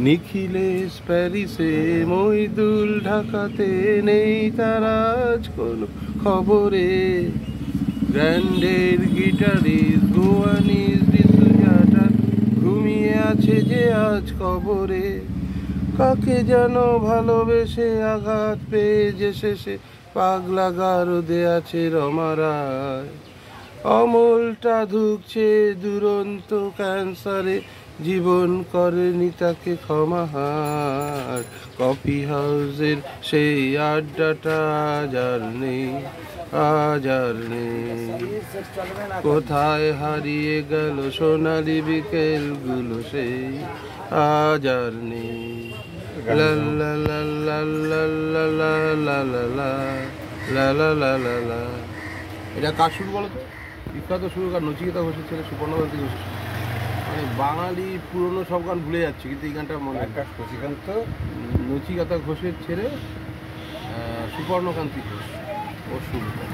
নিখিলেশ প্যারিসে, মহিদুল ঢাকাতে, নেই তারা আজ কোনো খবরে। গ্র্যান্ডের গিটারিস্ট গোয়ানিস ডিসুজাটা ঘুমিয়ে আছে যে আজ কবরে। কাকে যেন ভালোবেসে আঘাত পেয়ে যে শেষে পাগলা গারদে আছে রমারায়। অমলটা ধুকছে দুরন্ত ক্যান্সারে, জীবন করেনি তাকে ক্ষমাহার। কফি হাউসের সেই আড্ডাটা আজ আর নেই, আজ আর নেই। কোথায় হারিয়ে গেল সোনালি বিকেলগুলো সেই আজ আর নেই। লা লা লা লা লা লা লা লা লা লা লা লা লা লা লা। এটা কার শুরু বলো তো? বিখ্যাত সুরকার নচিকেতা ঘোষের ছেলে সুপর্ণকান্তি ঘোষের। মানে বাঙালি পুরনো সব গান ভুলে যাচ্ছে, কিন্তু এই গানটা মনে হয়। নচিকেতা ঘোষের ছেলে সুপর্ণকান্তি ঘোষ ও শুরু করে।